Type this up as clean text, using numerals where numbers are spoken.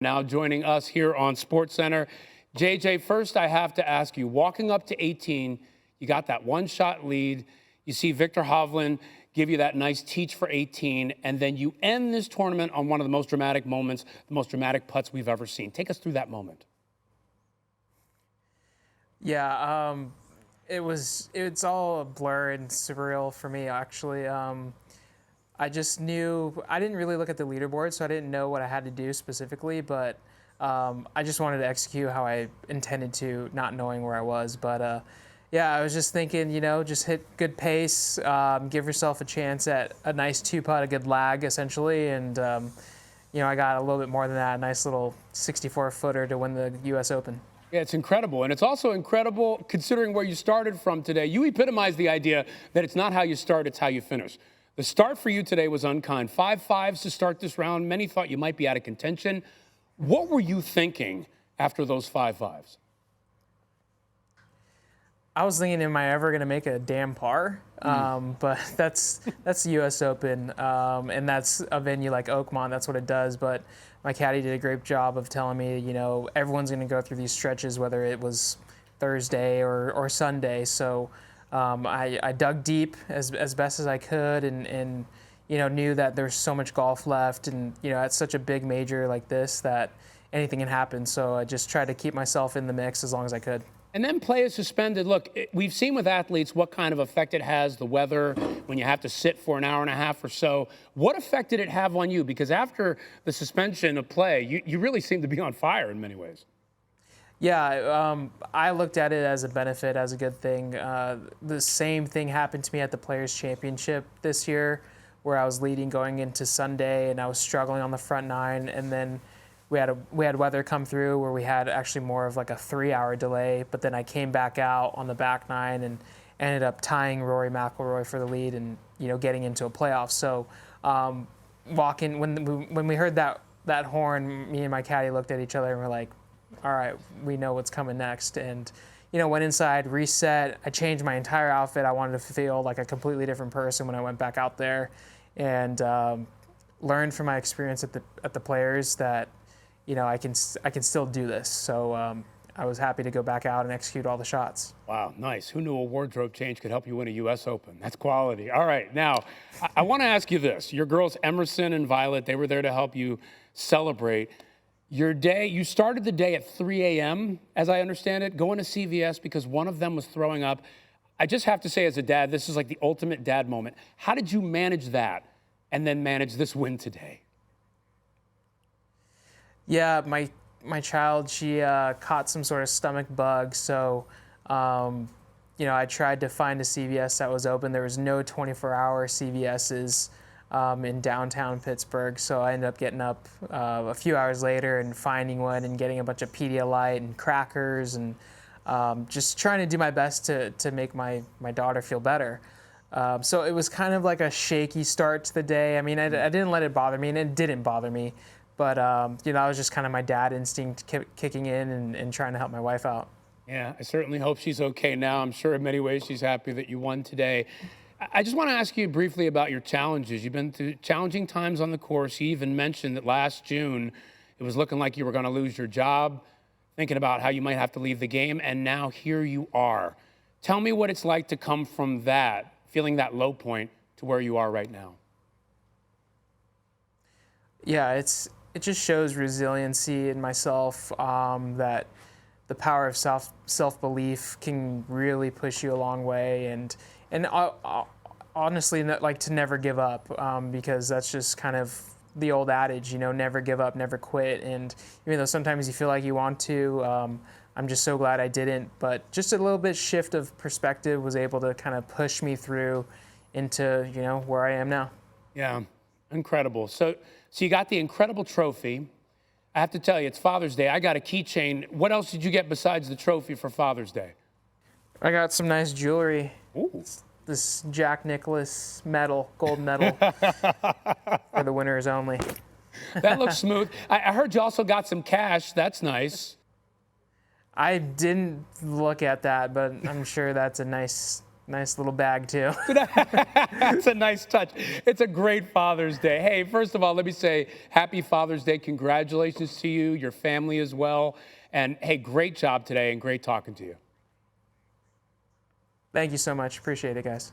Now joining us here on SportsCenter. JJ, first I have to ask you, walking up to 18, you got that one-shot lead. You see Victor Hovland give you that nice teach for 18, and then you end this tournament on one of the most dramatic moments, the most dramatic putts we've ever seen. Take us through that moment. Yeah, it's all a blur and surreal for me, actually. I just knew, I didn't really look at the leaderboard, so I didn't know what I had to do specifically, but I just wanted to execute how I intended to, not knowing where I was. But yeah, I was just thinking, just hit good pace, give yourself a chance at a nice two-putt, a good lag, essentially, and I got a little bit more than that, a nice little 64-footer to win the U.S. Open. Yeah, it's incredible. And it's also incredible considering where you started from today. You epitomized the idea that it's not how you start, it's how you finish. The start for you today was unkind. 5 fives to start this round. Many thought you might be out of contention. What were you thinking after those 5 fives? I was thinking, am I ever going to make a damn par? But that's the U.S. Open, and that's a venue like Oakmont. That's what it does. But my caddy did a great job of telling me, everyone's going to go through these stretches, whether it was Thursday or Sunday. So I dug deep as best as I could, and knew that there's so much golf left, and it's such a big major like this that anything can happen. So I just tried to keep myself in the mix as long as I could. And then play is suspended. Look, we've seen with athletes what kind of effect it has, the weather, when you have to sit for an hour and a half or so. What effect did it have on you? Because after the suspension of play, you really seem to be on fire in many ways. Yeah, I looked at it as a benefit, as a good thing. The same thing happened to me at the Players' Championship this year, where I was leading going into Sunday, and I was struggling on the front nine, and then we had weather come through where we had actually more of like a 3-hour delay, but then I came back out on the back nine and ended up tying Rory McIlroy for the lead and getting into a playoff. So when we heard that horn, me and my caddy looked at each other and we're like, all right, we know what's coming next. And went inside, reset. I changed my entire outfit. I wanted to feel like a completely different person when I went back out there, and learned from my experience at the Players that I can still do this. So I was happy to go back out and execute all the shots. Wow, nice. Who knew a wardrobe change could help you win a U.S. Open? That's quality. All right, now, I want to ask you this. Your girls, Emerson and Violet, they were there to help you celebrate. Your day, you started the day at 3 a.m., as I understand it, going to CVS because one of them was throwing up. I just have to say, as a dad, this is like the ultimate dad moment. How did you manage that and then manage this win today? Yeah, my child, she caught some sort of stomach bug, so I tried to find a CVS that was open. There was no 24-hour CVS's in downtown Pittsburgh, so I ended up getting up a few hours later and finding one and getting a bunch of Pedialyte and crackers and just trying to do my best to make my daughter feel better. So it was kind of like a shaky start to the day. I mean, I didn't let it bother me, and it didn't bother me. But, I was just kind of my dad instinct kicking in and trying to help my wife out. Yeah, I certainly hope she's okay now. I'm sure in many ways she's happy that you won today. I just want to ask you briefly about your challenges. You've been through challenging times on the course. You even mentioned that last June it was looking like you were going to lose your job, thinking about how you might have to leave the game, and now here you are. Tell me what it's like to come from that, feeling that low point, to where you are right now. Yeah, it just shows resiliency in myself, that the power of self-belief can really push you a long way, and honestly, like to never give up, because that's just kind of the old adage, never give up, never quit. And even though sometimes you feel like you want to, I'm just so glad I didn't. But just a little bit shift of perspective was able to kind of push me through into where I am now. Yeah, incredible. So you got the incredible trophy. I have to tell you, it's Father's Day. I got a keychain. What else did you get besides the trophy for Father's Day? I got some nice jewelry. Ooh. This Jack Nicklaus medal, gold medal, for the winners only. That looks smooth. I heard you also got some cash. That's nice. I didn't look at that, but I'm sure that's a nice Nice little bag, too. It's a nice touch. It's a great Father's Day. Hey, first of all, let me say happy Father's Day. Congratulations to you, your family as well. And hey, great job today and great talking to you. Thank you so much. Appreciate it, guys.